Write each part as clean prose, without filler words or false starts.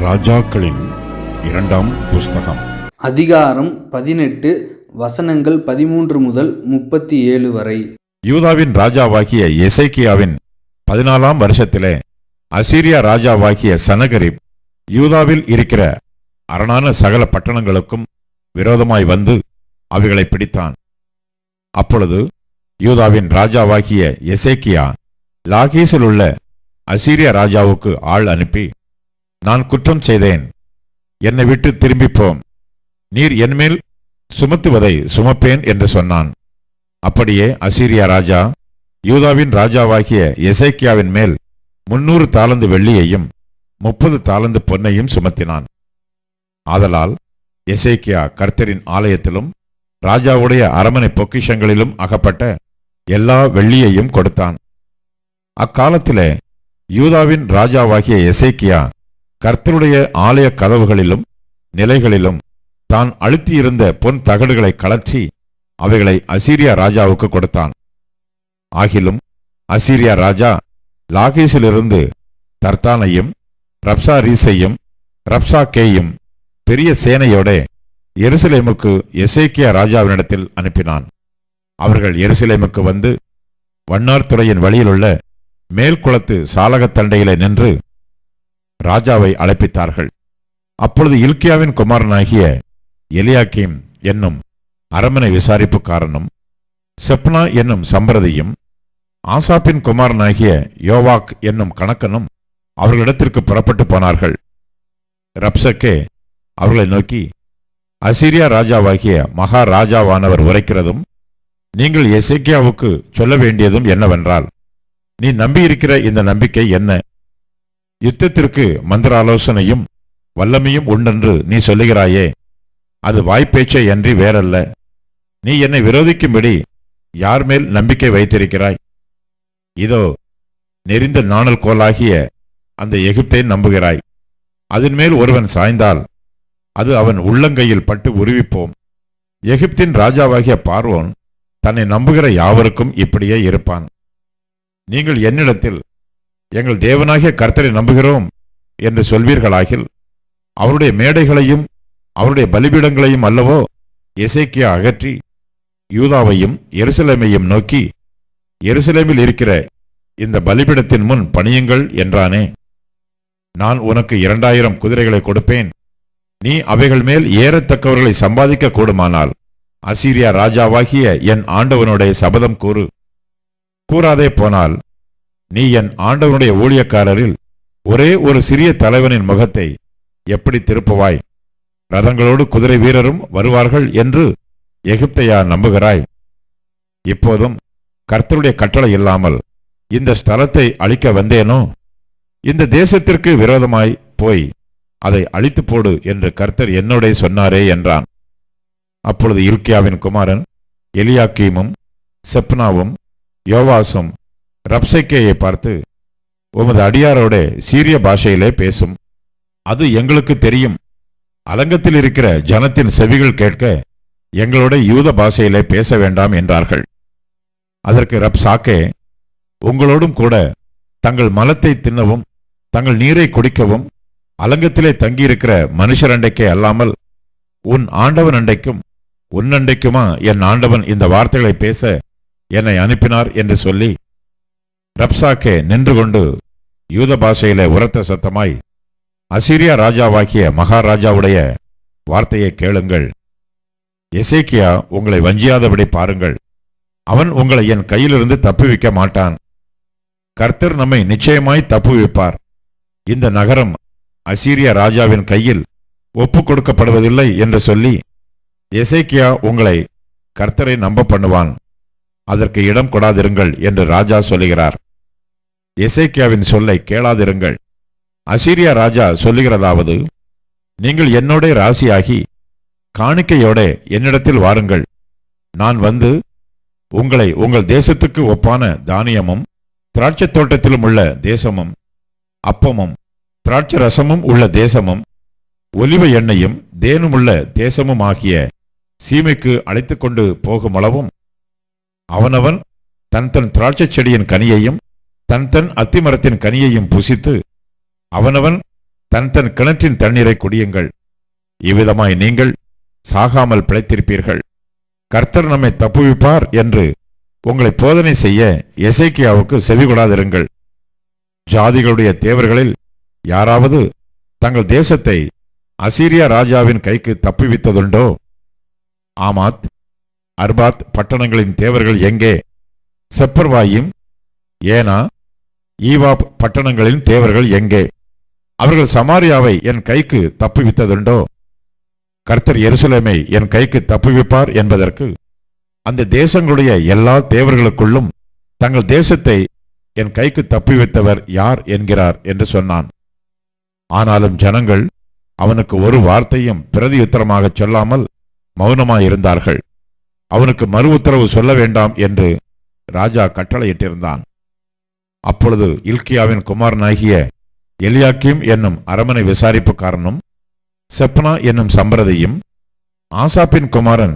ராஜாக்களின் 2ஆம் புஸ்தகம் அதிகாரம் 18 வசனங்கள் 13 முதல் 37 வரை. யூதாவின் ராஜாவாகிய எசேக்கியாவின் 14ஆம் வருஷத்திலே அசீரியா ராஜாவாகிய சனகரிப் யூதாவில் இருக்கிற அரணான சகல பட்டணங்களுக்கும் விரோதமாய் வந்து அவைகளை பிடித்தான். அப்பொழுது யூதாவின் ராஜாவாகிய எசேக்கியா லாகீசில் உள்ள அசீரியா ராஜாவுக்கு ஆள் அனுப்பி, நான் குற்றம் செய்தேன், என்னை விட்டு திரும்பிப்போம், நீர் என்மேல் சுமத்துவதை சுமப்பேன் என்று சொன்னான். அப்படியே அசீரியா ராஜா யூதாவின் ராஜாவாகிய எசேக்கியாவின் மேல் 300 தாலந்து வெள்ளியையும் 30 தாலந்து பொன்னையும் சுமத்தினான். ஆதலால் எசேக்கியா கர்த்தரின் ஆலயத்திலும் ராஜாவுடைய அரமனை பொக்கிஷங்களிலும் அகப்பட்ட எல்லா வெள்ளியையும் கொடுத்தான். அக்காலத்திலே யூதாவின் ராஜாவாகிய எசேக்கியா கர்த்தருடைய ஆலய கதவுகளிலும் நிலைகளிலும் தான் அழுத்தியிருந்த பொன் தகடுகளை கலற்றி அவைகளை அசீரியா ராஜாவுக்கு கொடுத்தான். ஆகிலும் அசீரியா ராஜா லாகீசிலிருந்து தர்த்தானையும் ரப்சாரீசையும் ரப்சாக்கேயும் பெரிய சேனையோட எருசலேமுக்கு எசேக்கியா ராஜாவினிடத்தில் அனுப்பினான். அவர்கள் எருசலேமுக்கு வந்து வண்ணார்துறையின் வழியிலுள்ள மேல்குளத்து சாலகத்தண்டையிலே நின்று ராஜாவை அழைப்பித்தார்கள். அப்பொழுது இல்க்கியாவின் குமாரனாகிய எலியாக்கீம் என்னும் அரமனை விசாரிப்புக்காரனும் செப்னா என்னும் சம்பிரதியும் ஆசாப்பின் குமாரனாகிய யோவாக் என்னும் கணக்கனும் அவர்களிடத்திற்கு புறப்பட்டு போனார்கள். ரப்சக்கே அவர்களை நோக்கி, அசீரியா ராஜாவாகிய மகா ராஜாவானவர் உரைக்கிறதும் நீங்கள் எசேக்கியாவுக்கு சொல்ல வேண்டியதும் என்னவென்றால், நீ நம்பியிருக்கிற இந்த நம்பிக்கை என்ன? யுத்தத்திற்கு மந்திர ஆலோசனையும் வல்லமையும் உண்டென்று நீ சொல்லுகிறாயே, அது வாய்ப்பேச்சை அன்றி வேறல்ல. நீ என்னை விரோதிக்கும்படி யார் மேல் நம்பிக்கை வைத்திருக்கிறாய்? இதோ நெறிந்த நாணல் கோலாகிய அந்த எகிப்தை நம்புகிறாய். அதன் மேல் ஒருவன் சாய்ந்தால் அது அவன் உள்ளங்கையில் பட்டு உருவிப்போம். எகிப்தின் ராஜாவாகிய பார்வோன் தன்னை நம்புகிற யாவருக்கும் இப்படியே இருப்பான். நீங்கள் என்னிடத்தில் எங்கள் தேவனாகிய கர்த்தரை நம்புகிறோம் என்று சொல்வீர்களாகில், அவருடைய மேடைகளையும் அவருடைய பலிபீடங்களையும் அல்லவோ எசேக்கியா அகற்றி யூதாவையும் எருசலேமையும் நோக்கி, எருசலேமில் இருக்கிற இந்த பலிபீடத்தின் முன் பணியுங்கள் என்றானே. நான் உனக்கு 2000 குதிரைகளை கொடுப்பேன், நீ அவைகள் மேல் ஏறத்தக்கவர்களை சம்பாதிக்க கூடுமானால் அசீரியா ராஜாவாகிய என் ஆண்டவனுடைய சபதம் கூறு. கூறாதே போனால் நீ என் ஆண்டவனுடைய ஊழியக்காரரில் ஒரே ஒரு சிறிய தலைவனின் முகத்தை எப்படி திருப்புவாய்? ரதங்களோடு குதிரை வீரரும் வருவார்கள் என்று எகிப்தையா நம்புகிறாய்? இப்போதும் கர்த்தருடைய கட்டளை இல்லாமல் இந்த ஸ்தலத்தை அழிக்க வந்தேனோ? இந்த தேசத்திற்கு விரோதமாய் போய் அதை அழித்து போடு என்று கர்த்தர் என்னோட சொன்னாரே என்றான். அப்பொழுது இல்க்கியாவின் குமாரன் எலியாக்கீமும் செப்னாவும் யோவாசும் ரப்சக்கேயை பார்த்து, உமது அடியாரோட சீரிய பாஷையிலே பேசும், அது எங்களுக்கு தெரியும். அலங்கத்தில் இருக்கிற ஜனத்தின் செவிகள் கேட்க எங்களோட யூத பாஷையிலே பேச வேண்டாம் என்றார்கள். அதற்கு ரப்சாக்கே, உங்களோடும் கூட தங்கள் மலத்தை தின்னவும் தங்கள் நீரை குடிக்கவும் அலங்கத்திலே தங்கியிருக்கிற மனுஷர் அண்டைக்கே அல்லாமல் உன் ஆண்டவன் அண்டைக்கும் உன் அண்டைக்குமா என் ஆண்டவன் இந்த வார்த்தைகளை பேச என்னை அனுப்பினார் என்று சொல்லி, ரப்சாக்கே நின்று கொண்டு யூத பாஷையிலே உரத்த சத்தமாய், அசீரியா ராஜாவாகிய மகாராஜாவுடைய வார்த்தையை கேளுங்கள். எசேக்கியா உங்களை வஞ்சியாதபடி பாருங்கள். அவன் உங்களை என் கையிலிருந்து தப்புவிக்க மாட்டான். கர்த்தர் நம்மை நிச்சயமாய் தப்புவிப்பார். இந்த நகரம் அசீரியா ராஜாவின் கையில் ஒப்பு கொடுக்கப்படுவதில்லை என்று சொல்லி எசேக்கியா உங்களை கர்த்தரை நம்ப பண்ணுவான். அதற்கு இடம் கொடாதிருங்கள் என்று ராஜா சொல்லுகிறார். எசேக்கியாவின் சொல்லை கேளாதிருங்கள். அசீரியா ராஜா சொல்லுகிறதாவது, நீங்கள் என்னோட ராசியாகி காணிக்கையோட என்னிடத்தில் வாருங்கள். நான் வந்து உங்களை உங்கள் தேசத்துக்கு ஒப்பான தானியமும் திராட்சை தோட்டத்திலும் உள்ள தேசமும் அப்பமும் திராட்சை ரசமும் உள்ள தேசமும் ஒலிவ எண்ணெயும் தேனுமுள்ள தேசமுமாகிய சீமைக்கு அழைத்துக் கொண்டு போகும் அளவும் அவனவன் தன் தன் திராட்சைச் செடியின் கனியையும் தன் தன் அத்திமரத்தின் கனியையும் புசித்து அவனவன் தன் தன் கிணற்றின் தண்ணீரை குடியுங்கள். இவ்விதமாய் நீங்கள் சாகாமல் பிழைத்திருப்பீர்கள். கர்த்தர் நம்மை தப்புவிப்பார் என்று உங்களை போதனை செய்ய எசேக்கியாவுக்கு செவிகொடாதிருங்கள். ஜாதிகளுடைய தேவர்களில் யாராவது தங்கள் தேசத்தை அசீரியா ராஜாவின் கைக்கு தப்புவித்ததுண்டோ? ஆமாத், அர்பாத் பட்டணங்களின் தேவர்கள் எங்கே? செப்பர்வாயும், ஏனா, ஈவாப் பட்டணங்களின் தேவர்கள் எங்கே? அவர்கள் சமாரியாவை என் கைக்கு தப்புவித்ததுண்டோ? கர்த்தர் எருசலேமை என் கைக்கு தப்புவிப்பார் என்பதற்கு அந்த தேசங்களுடைய எல்லா தேவர்களுக்குள்ளும் தங்கள் தேசத்தை என் கைக்கு தப்புவித்தவர் யார் என்கிறார் என்று சொன்னான். ஆனாலும் ஜனங்கள் அவனுக்கு ஒரு வார்த்தையும் பிரதியுத்தரமாக சொல்லாமல் மௌனமாயிருந்தார்கள். அவனுக்கு மறு உத்தரவு சொல்ல வேண்டாம் என்று ராஜா கட்டளையிட்டிருந்தான். அப்பொழுது இல்கியாவின் குமாரனாகிய எலியாக்கீம் என்னும் அரமனை விசாரிப்புக்காரனும் செப்னா என்னும் சம்பிரதியும் ஆசாப்பின் குமாரன்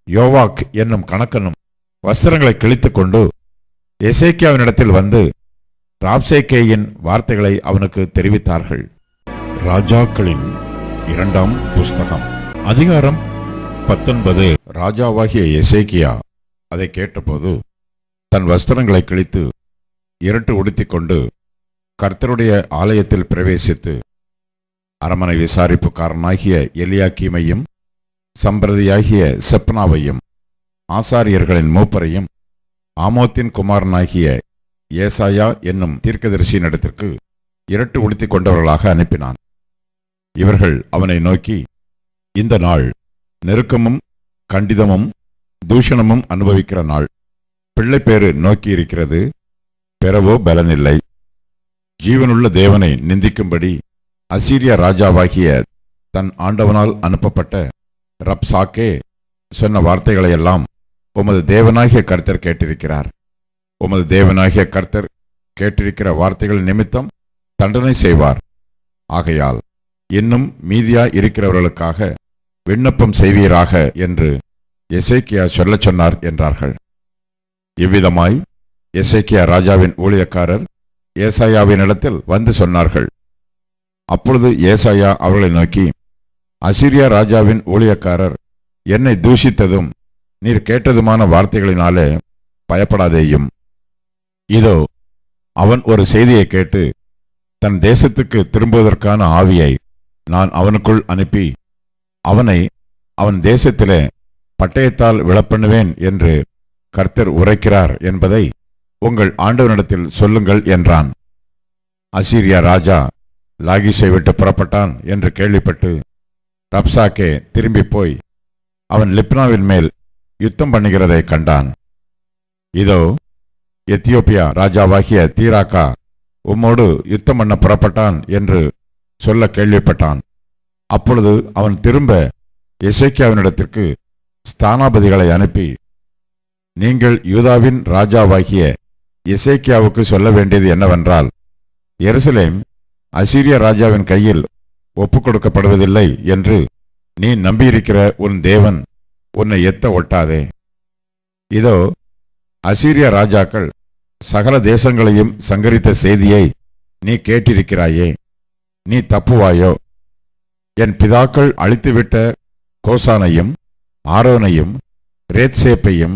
யோவாக் என்னும் கணக்கனும் வஸ்திரங்களை கிழித்துக் கொண்டு எசேக்கியாவினிடத்தில் வந்து ராப்சேக்கேயின் வார்த்தைகளை அவனுக்கு தெரிவித்தார்கள். ராஜாக்களின் 2ஆம் புஸ்தகம் அதிகாரம் 19. ராஜாவாகிய எசேக்கியா அதை கேட்டபோது தன் வஸ்திரங்களை கிழித்து இரட்டு உடுத்திக் கொண்டு கர்த்தருடைய ஆலயத்தில் பிரவேசித்து அரமனை விசாரிப்புக்காரனாகிய எலியாக்கீமையும் சம்பிரதியாகிய செப்னாவையும் ஆசாரியர்களின் மூப்பரையும் ஆமோத்தின் குமாரனாகிய ஏசாயா என்னும் தீர்க்கதரிசியினிடத்திற்கு இரட்டு உடுத்திக் கொண்டவர்களாக அனுப்பினான். இவர்கள் அவனை நோக்கி, இந்த நாள் நெருக்கமும் கண்டிதமும் தூஷணமும் அனுபவிக்கிற நாள். பிள்ளைப்பேறு நோக்கியிருக்கிறது, பெறவோ பலனில்லை. ஜீவனுள்ள தேவனை நிந்திக்கும்படி அசீரியா ராஜாவாகிய தன் ஆண்டவனால் அனுப்பப்பட்ட ரப்சாக்கே சொன்ன வார்த்தைகளையெல்லாம் உமது தேவனாகிய கர்த்தர் கேட்டிருக்கிறார். உமது தேவனாகிய கர்த்தர் கேட்டிருக்கிற வார்த்தைகள் நிமித்தம் தண்டனை செய்வார். ஆகையால் இன்னும் மீதியாய் இருக்கிறவர்களுக்காக விண்ணப்பம் செய்வீராக என்று எசேக்கியா சொல்லச் சொன்னார் என்றார்கள். இவ்விதமாய் எசேக்கியா ராஜாவின் ஊழியக்காரர் ஏசாயாவினிடத்தில் வந்து சொன்னார்கள். அப்பொழுது ஏசாயா அவர்களை நோக்கி, அசீரியா ராஜாவின் ஊழியக்காரர் என்னை தூஷித்ததும் நீர் கேட்டதுமான வார்த்தைகளினாலே பயப்படாதேயும். இதோ, அவன் ஒரு செய்தியை கேட்டு தன் தேசத்துக்கு திரும்புவதற்கான ஆவியை நான் அவனுக்குள் அனுப்பி அவனை அவன் தேசத்திலே பட்டயத்தால் விழப்பண்ணுவேன் என்று கர்த்தர் உரைக்கிறார் என்பதை உங்கள் ஆண்டவனிடத்தில் சொல்லுங்கள் என்றான். அசீரியா ராஜா லாகீஷை விட்டு புறப்பட்டான் என்று கேள்விப்பட்டு ரப்சாக்கே திரும்பி போய் அவன் லிப்னாவின் மேல் யுத்தம் பண்ணுகிறதை கண்டான். இதோ, எத்தியோப்பியா ராஜாவாகிய தீராக்கா உம்மோடு யுத்தம் பண்ண புறப்பட்டான் என்று சொல்ல கேள்விப்பட்டான். அப்பொழுது அவன் திரும்ப எசேக்கியாவினிடத்திற்கு ஸ்தானாபதிகளை அனுப்பி, நீங்கள் யூதாவின் ராஜாவாகிய எசேக்கியாவுக்கு சொல்ல வேண்டியது என்னவென்றால், எருசலேம் அசீரியா ராஜாவின் கையில் ஒப்புக் கொடுக்கப்படுவதில்லை என்று நீ நம்பியிருக்கிற உன் தேவன் உன்னை எத்த ஒட்டாதே. இதோ, அசீரியா ராஜாக்கள் சகல தேசங்களையும் சங்கரித்த செய்தியை நீ கேட்டிருக்கிறாயே. நீ தப்புவாயோ? என் பிதாக்கள் அழித்துவிட்ட கோசானையும் ஆரோனையும் ரேத்சேப்பையும்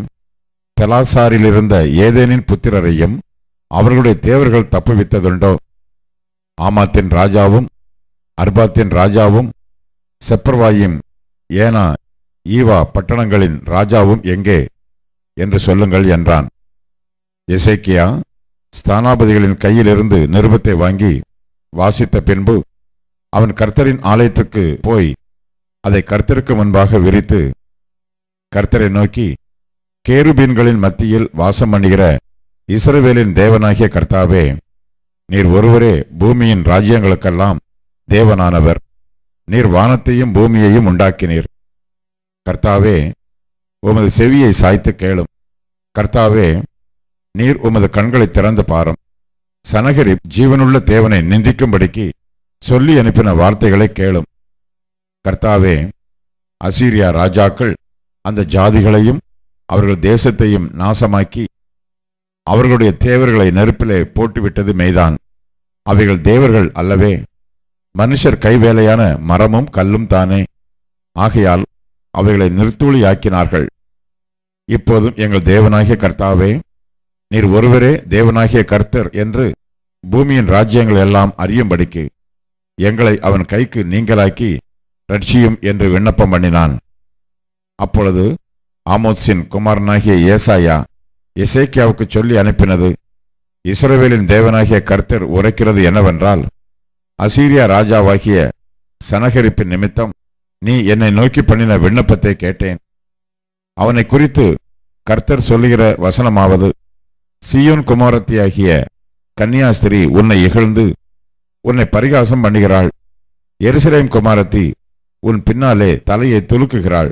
தெலாசாரிலிருந்த ஏதேனின் புத்திரரையும் அவர்களுடைய தேவர்கள் தப்புவித்ததுண்டோ? ஆமாத்தின் ராஜாவும் அர்பாத்தின் ராஜாவும் செப்பர்வாயும் ஏனா ஈவா பட்டணங்களின் ராஜாவும் எங்கே என்று சொல்லுங்கள் என்றான். எசேக்கியா ஸ்தானாபதிகளின் கையிலிருந்து நிருபத்தை வாங்கி வாசித்த பின்பு அவன் கர்த்தரின் ஆலயத்துக்கு போய் அதை கர்த்தருக்கு முன்பாக விரித்து கர்த்தரை நோக்கி, கேருபீன்களின் மத்தியில் வாசம் பண்ணுகிற இஸ்ரவேலின் தேவனாகிய கர்த்தாவே, நீர் ஒருவரே பூமியின் ராஜ்யங்களுக்கெல்லாம் தேவனானவர். நீர் வானத்தையும் பூமியையும் உண்டாக்கினீர். கர்த்தாவே, உமது செவியை சாய்த்து கேளும். கர்த்தாவே, நீர் உமது கண்களை திறந்து பாரும். சனகரிப் ஜீவனுள்ள தேவனை நிந்திக்கும்படிக்கு சொல்லி அனுப்பின வார்த்தைகளை கேளும். கர்த்தாவே, அசீரியா ராஜாக்கள் அந்த ஜாதிகளையும் அவர்கள் தேசத்தையும் நாசமாக்கி அவர்களுடைய தேவர்களை நெருப்பிலே போட்டுவிட்டது மெய்தான். அவைகள் தேவர்கள் அல்லவே, மனுஷர் கைவேலையான மரமும் கல்லும் தானே. ஆகையால் அவைகளை நிர்த்தூளியாக்கினார்கள். இப்போதும் எங்கள் தேவனாகிய கர்த்தாவே, நீர் ஒருவரே தேவனாகிய கர்த்தர் என்று பூமியின் ராஜ்யங்கள் எல்லாம் அறியும்படிக்கு எங்களை அவன் கைக்கு நீங்களாக்கி ரட்சியும் என்று விண்ணப்பம் பண்ணினான். அப்பொழுது ஆமோத்சின் குமாரனாகிய ஏசாயா எசேக்கியாவுக்கு சொல்லி அனுப்பினது, இஸ்ரவேலின் தேவனாகிய கர்த்தர் உரைக்கிறது என்னவென்றால், அசீரியா ராஜாவாகிய சனகரிப்பின் நிமித்தம் நீ என்னை நோக்கி பண்ணின விண்ணப்பத்தை கேட்டேன். அவனை குறித்து கர்த்தர் சொல்லுகிற வசனமாவது, சீயோன் குமாரத்தியாகிய கன்னியாஸ்திரி உன்னை இகழ்ந்து உன்னை பரிகாசம் பண்ணுகிறாள். எருசலேம் குமாரத்தி உன் பின்னாலே தலையை துலுக்குகிறாள்.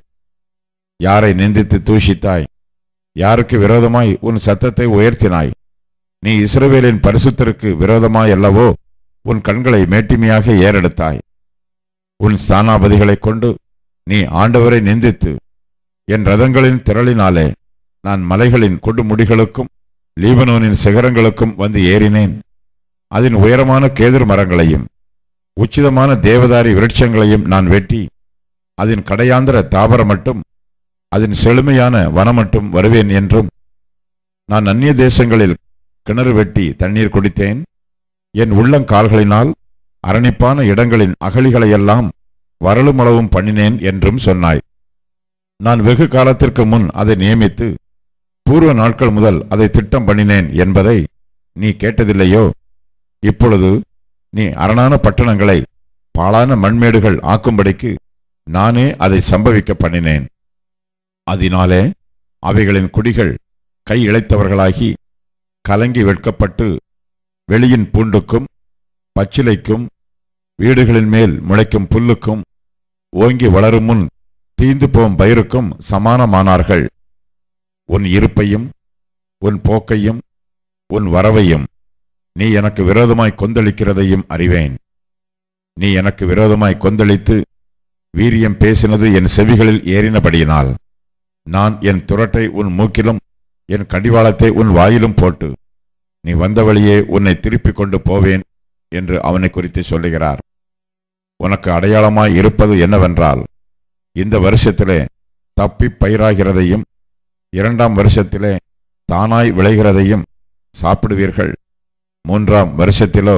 யாரை நிந்தித்து தூஷித்தாய்? யாருக்கு விரோதமாய் உன் சத்தத்தை உயர்த்தினாய்? நீ இஸ்ரவேலின் பரிசுத்தருக்கு விரோதமாய் அல்லவோ உன் கண்களை மேட்டிமையாக ஏறெடுத்தாய். உன் ஸ்தானாபதிகளைக் கொண்டு நீ ஆண்டவரை நிந்தித்து, என் ரதங்களின் திரளினாலே நான் மலைகளின் கொடுமுடிகளுக்கும் லீபனோனின் சிகரங்களுக்கும் வந்து ஏறினேன். அதன் உயரமான கேதுர் மரங்களையும் உச்சிதமான தேவதாரி விருட்சங்களையும் நான் வெட்டி, அதன் கடையாந்திர தாவர மட்டும் அதன் செழுமையான வனமட்டும் வருவேன் என்றும், நான் அந்நிய தேசங்களில் கிணறு வெட்டி தண்ணீர் குடித்தேன். என் உள்ளங்கால்களினால் அரணிப்பான இடங்களின் அகழிகளையெல்லாம் வரலுமளவும் பண்ணினேன் என்றும் சொன்னாய். நான் வெகு காலத்திற்கு முன் அதை நியமித்து பூர்வ நாட்கள் முதல் அதை திட்டம் பண்ணினேன் என்பதை நீ கேட்டதில்லையோ? இப்பொழுது நீ அரணான பட்டணங்களை பாழான மண்மேடுகள் ஆக்கும்படிக்கு நானே அதை சம்பவிக்க பண்ணினேன். அதனாலே அவைகளின் குடிகள் கை இழைத்தவர்களாகி கலங்கி வெட்கப்பட்டு வெளியின் பூண்டுக்கும் பச்சிலைக்கும் வீடுகளின் மேல் முளைக்கும் புல்லுக்கும் ஓங்கி வளரும் முன் தீந்து போம் பயிருக்கும் சமானமானார்கள். உன் இருப்பையும் உன் போக்கையும் உன் வரவையும் நீ எனக்கு விரோதமாய் கொந்தளிக்கிறதையும் அறிவேன். நீ எனக்கு விரோதமாய் கொந்தளித்து வீரியம் பேசினது என் செவிகளில் ஏறினபடியினால் நான் என் துரட்டை உன் மூக்கிலும் என் கடிவாளத்தை உன் வாயிலும் போட்டு நீ வந்த வழியே உன்னை திருப்பிக் கொண்டு போவேன் என்று அவனை குறித்து சொல்லுகிறார். உனக்கு அடையாளமாய் இருப்பது என்னவென்றால், இந்த வருஷத்திலே தப்பி பயிராகிறதையும் இரண்டாம் வருஷத்திலே தானாய் விளைகிறதையும் சாப்பிடுவீர்கள். மூன்றாம் வருஷத்திலோ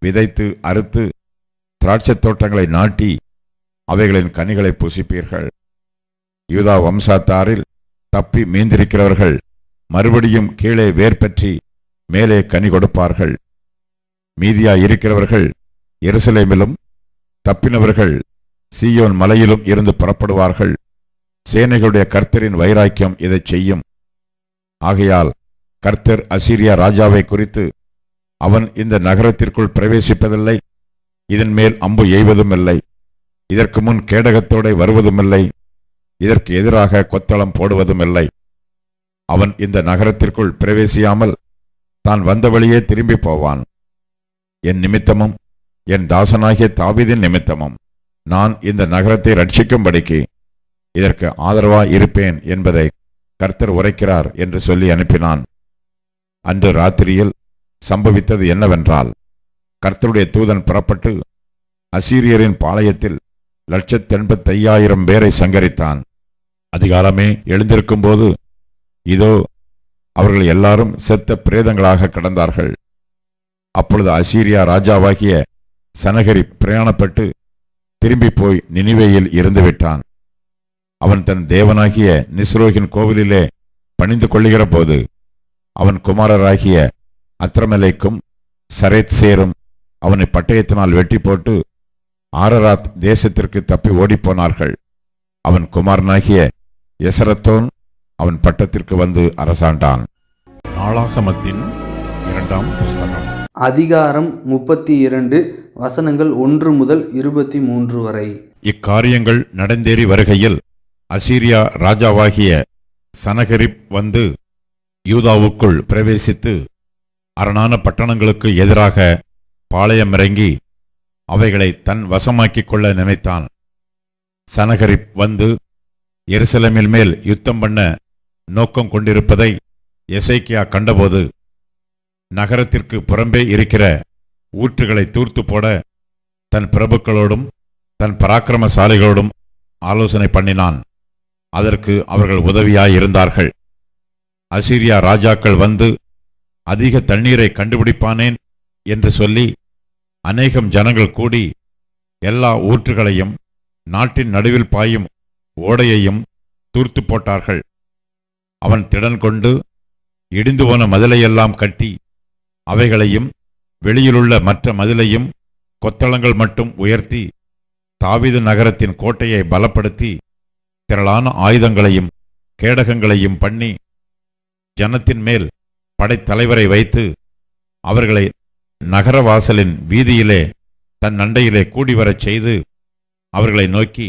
விதைத்து அறுத்து திராட்சைத் தோட்டங்களை நாட்டி அவைகளின் கனிகளை புசிப்பீர்கள். யூதா வம்சாத்தாரில் தப்பி மீந்திருக்கிறவர்கள் மறுபடியும் கீழே வேர் பற்றி மேலே கனி கொடுப்பார்கள். மீதியாய் இருக்கிறவர்கள் எருசலேமிலும் தப்பினவர்கள் சீயோன் மலையிலும் இருந்து புறப்படுவார்கள். சேனைகளுடைய கர்த்தரின் வைராக்கியம் இதை செய்யும். ஆகையால் கர்த்தர் அசீரியா ராஜாவை குறித்து, அவன் இந்த நகரத்திற்குள் பிரவேசிப்பதில்லை, இதன் மேல் அம்பு எய்வதும் இல்லை, இதற்கு முன் கேடகத்தோடு வருவதுமில்லை, இதற்கு எதிராக கொத்தளம் போடுவதும் இல்லை. அவன் இந்த நகரத்திற்குள் பிரவேசியாமல் தான் வந்த வழியே திரும்பி போவான். என் நிமித்தமும் என் தாசனாகிய தாவீதின் நிமித்தமும் நான் இந்த நகரத்தை ரட்சிக்கும்படிக்கு இதற்கு ஆதரவாய் இருப்பேன் என்பதை கர்த்தர் உரைக்கிறார் என்று சொல்லி அனுப்பினான். அன்று ராத்திரியில் சம்பவித்தது என்னவென்றால், கர்த்தருடைய தூதன் புறப்பட்டு அசீரியரின் பாளையத்தில் 185,000 பேரை சங்கரித்தான். அதிகாலமே எழுந்திருக்கும் போது இதோ அவர்கள் எல்லாரும் செத்த பிரேதங்களாக கிடந்தார்கள். அப்பொழுது அசீரியா ராஜாவாகிய சனகரிப் பிரயாணப்பட்டு திரும்பி போய் நினிவேயில் இருந்துவிட்டான். அவன் தன் தேவனாகிய நிஸ்ரோகின் கோவிலிலே பணிந்து கொள்ளுகிற போது அவன் குமாரராகிய அத்ரமெலேக்கும் சரேத்சேரும் அவனை பட்டயத்தினால் வெட்டி போட்டு ஆரராத் தேசத்திற்கு தப்பி ஓடிப்போனார்கள். அவன் குமாரனாகிய எசரத்தோன் அவன் பட்டத்திற்கு வந்து அரசாண்டான். நாளாகமத்தின் 2ஆம் புஸ்தகம் அதிகாரம் 32 வசனங்கள் 1 முதல் 23 வரை. இக்காரியங்கள் நடந்தேறி வருகையில் அசீரியா ராஜாவாகிய சனகரிப் வந்து யூதாவுக்குள் பிரவேசித்து அரணான பட்டணங்களுக்கு எதிராக பாளையமிறங்கி அவைகளை தன் வசமாக்கிக் கொள்ள நினைத்தான். சனகரிப் வந்து எருசலேமின் மேல் யுத்தம் பண்ண நோக்கம் கொண்டிருப்பதை எசேக்கியா கண்டபோது நகரத்திற்கு புறம்பே இருக்கிற ஊற்றுகளை தூர்த்து போட தன் பிரபுக்களோடும் தன் பராக்கிரமசாலிகளோடும் ஆலோசனை பண்ணினான். அதற்கு அவர்கள் உதவியாயிருந்தார்கள். அசீரியா ராஜாக்கள் வந்து அதிக தண்ணீரை கண்டுபிடிப்பானேன் என்று சொல்லி அநேகம் ஜனங்கள் கூடி எல்லா ஊற்றுகளையும் நாட்டின் நடுவில் பாயும் ஓடையையும் தூர்த்து போட்டார்கள். அவன் திடன் கொண்டு இடிந்து போன மதிலையெல்லாம் கட்டி அவைகளையும் வெளியிலுள்ள மற்ற மதிலையும் கொத்தளங்கள் மட்டும் உயர்த்தி தாவீது நகரத்தின் கோட்டையை பலப்படுத்தி திரளான ஆயுதங்களையும் கேடகங்களையும் பண்ணி ஜனத்தின் மேல் படைத்தலைவரை வைத்து அவர்களை நகரவாசலின் வீதியிலே தன் நண்டையிலே கூடிவரச் செய்து அவர்களை நோக்கி,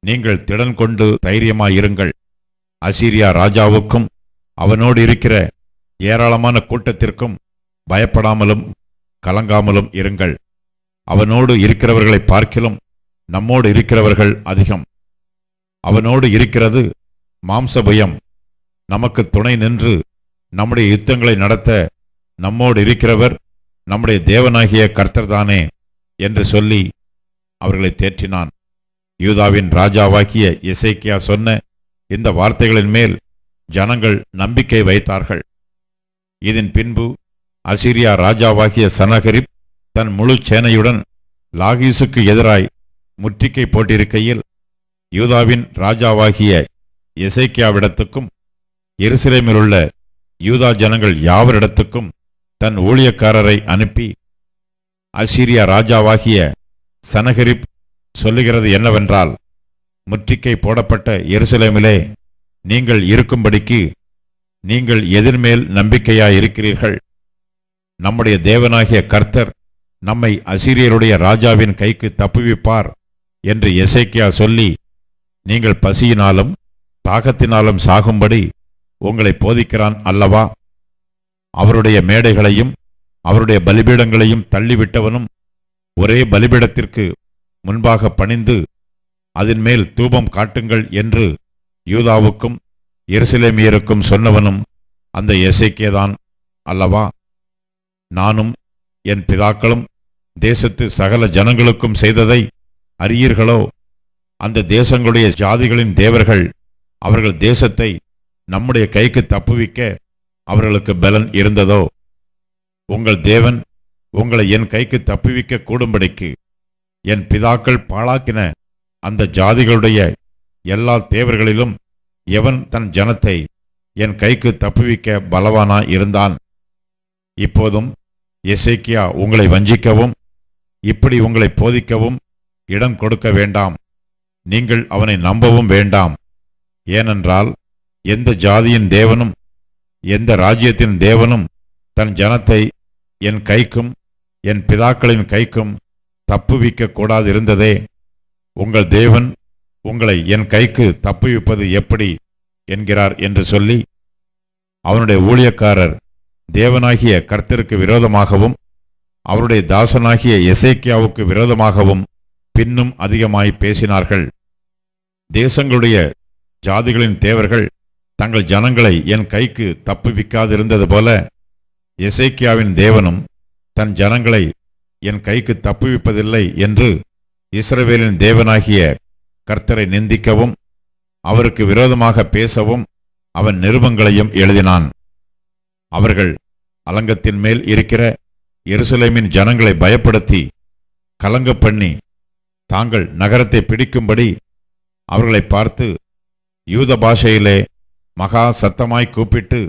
நீங்கள் திடன் கொண்டு தைரியமாயிருங்கள். அசீரியா ராஜாவுக்கும் அவனோடு இருக்கிற ஏராளமான கூட்டத்திற்கும் பயப்படாமலும் கலங்காமலும் இருங்கள். அவனோடு இருக்கிறவர்களை பார்க்கிலும் நம்மோடு இருக்கிறவர்கள் அதிகம். அவனோடு இருக்கிறது மாம்சபயம். நமக்கு துணை நின்று நம்முடைய யுத்தங்களை நடத்த நம்மோடு இருக்கிறவர் நம்முடைய தேவனாகிய கர்த்தர்தானே என்று சொல்லி அவர்களை தேற்றினான். யூதாவின் ராஜாவாகிய எசேக்கியா சொன்ன இந்த வார்த்தைகளின் மேல் ஜனங்கள் நம்பிக்கை வைத்தார்கள். இதன் பின்பு அசீரியா ராஜாவாகிய சனகரிப் தன் முழு சேனையுடன் லாகீசுக்கு எதிராய் முற்றுகை போட்டிருக்கையில் யூதாவின் ராஜாவாகிய எசேக்கியாவிடத்துக்கும் எருசலேமிலுள்ள யூதா ஜனங்கள் யாவரிடத்துக்கும் தன் ஊழியக்காரரை அனுப்பி, அசீரியா ராஜாவாகிய சனகரிப் சொல்லுகிறது என்னவென்றால், முற்றுகை போடப்பட்ட எருசலேமிலே நீங்கள் இருக்கும்படிக்கு நீங்கள் எதிர்மேல் நம்பிக்கையாயிருக்கிறீர்கள். நம்முடைய தேவனாகிய கர்த்தர் நம்மை அசீரியருடைய ராஜாவின் கைக்கு தப்புவிப்பார் என்று எசேக்கியா சொல்லி, நீங்கள் பசியினாலும் தாகத்தினாலும் சாகும்படி உங்களை போதிக்கிறான் அல்லவா? அவருடைய மேடைகளையும் அவருடைய பலிபீடங்களையும் தள்ளிவிட்டவனும் ஒரே பலிபீடத்திற்கு முன்பாக பணிந்து அதன் மேல் தூபம் காட்டுங்கள் என்று யூதாவுக்கும் எருசலேமியருக்கும் சொன்னவனும் அந்த எசேக்கியாதான் அல்லவா? நானும் என் பிதாக்களும் தேசத்து சகல ஜனங்களுக்கும் செய்ததை அறியீர்களோ? அந்த தேசங்களுடைய ஜாதிகளின் தேவர்கள் அவர்கள் தேசத்தை நம்முடைய கைக்கு தப்புவிக்க அவர்களுக்கு பலன் இருந்ததோ? உங்கள் தேவன் உங்களை என் கைக்கு தப்புவிக்க கூடும்படிக்கு என் பிதாக்கள் பாழாக்கின அந்த ஜாதிகளுடைய எல்லா தேவர்களிலும் எவன் தன் ஜனத்தை என் கைக்கு தப்புவிக்க பலவானா இருந்தான்? இப்போதும் எசேக்கியா உங்களை வஞ்சிக்கவும் இப்படி உங்களை போதிக்கவும் இடம் கொடுக்க வேண்டாம். நீங்கள் அவனை நம்பவும் வேண்டாம். ஏனென்றால் எந்த ஜாதியின் தேவனும் எந்த ராஜ்யத்தின் தேவனும் தன் ஜனத்தை என் கைக்கும் என் பிதாக்களின் கைக்கும் தப்புவிக்க கூடாதிருந்ததே. உங்கள் தேவன் உங்களை என் கைக்கு தப்புவிப்பது எப்படி என்கிறார் என்று சொல்லி அவனுடைய ஊழியக்காரர் தேவனாகிய கர்த்தருக்கு விரோதமாகவும் அவருடைய தாசனாகிய எசேக்கியாவுக்கு விரோதமாகவும் பின்னும் அதிகமாய் பேசினார்கள். தேசங்களுடைய ஜாதிகளின் தேவர்கள் தங்கள் ஜனங்களை என் கைக்கு தப்புவிக்காதிருந்தது போல எசேக்கியாவின் தேவனும் தன் ஜனங்களை என் கைக்கு தப்புவிப்பதில்லை என்று இஸ்ரவேலின் தேவனாகிய கர்த்தரை நிந்திக்கவும் அவருக்கு விரோதமாக பேசவும் அவன் நிருபங்களையும் எழுதினான். அவர்கள் அலங்கத்தின் மேல் இருக்கிற எருசலேமின் ஜனங்களை பயப்படுத்தி கலங்க பண்ணி தாங்கள் நகரத்தை பிடிக்கும்படி அவர்களை பார்த்து யூத பாஷையிலே மகா சத்தமாய் கூப்பிட்டு,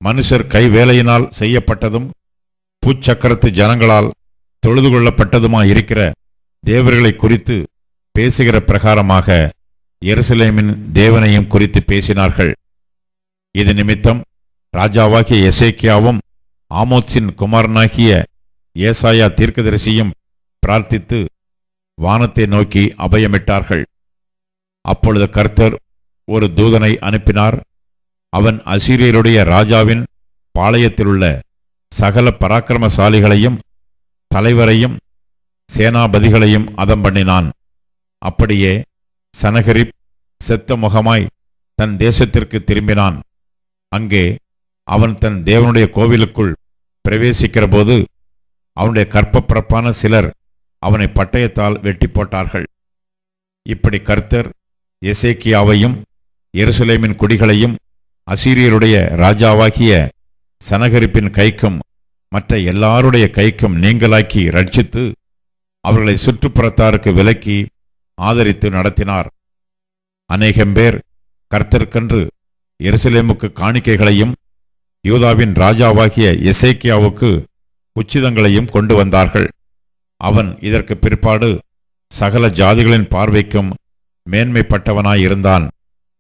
மனுஷர் கைவேலையினால் செய்யப்பட்டதும் பூச்சக்கரத்து ஜனங்களால் தொழுது கொள்ளப்பட்டதுமாயிருக்கிற தேவர்களை குறித்து பேசுகிற பிரகாரமாக எருசலேமின் தேவனையும் குறித்து பேசினார்கள். இது நிமித்தம் ராஜாவாகிய எசேக்கியாவும் ஆமோத்சின் குமாரனாகிய ஏசாயா தீர்க்கதரிசியும் பிரார்த்தித்து வானத்தை நோக்கி அபயமிட்டார்கள். அப்பொழுது கர்த்தர் ஒரு தூதனை அனுப்பினார். அவன் அசீரியருடைய ராஜாவின் பாளையத்திலுள்ள சகல பராக்கிரமசாலிகளையும் தலைவரையும் சேனாபதிகளையும் அதம் பண்ணினான். அப்படியே சனகரிப் செத்த முகமாய் தன் தேசத்திற்கு திரும்பினான். அங்கே அவன் தன் தேவனுடைய கோவிலுக்குள் பிரவேசிக்கிற போது அவனுடைய கற்பப்பிறப்பான சிலர் அவனை பட்டயத்தால் வெட்டி போட்டார்கள். இப்படி கர்த்தர் எசேக்கியாவையும் எருசலேமின் குடிகளையும் அசீரியருடைய ராஜாவாகிய சனகரிப்பின் கைக்கும் மற்ற எல்லாருடைய கைக்கும் நீங்களாக்கி ரட்சித்து அவர்களை சுற்றுப்புறத்தாருக்கு விலக்கி ஆதரித்து நடத்தினார். அநேகம் பேர் கர்த்தருக்கென்று எருசலேமுக்கு காணிக்கைகளையும் யூதாவின் ராஜாவாகிய எசேக்கியாவுக்கு உச்சிதங்களையும் கொண்டு வந்தார்கள். அவன் இதற்கு பிற்பாடு சகல ஜாதிகளின் பார்வைக்கும் மேன்மைப்பட்டவனாயிருந்தான்.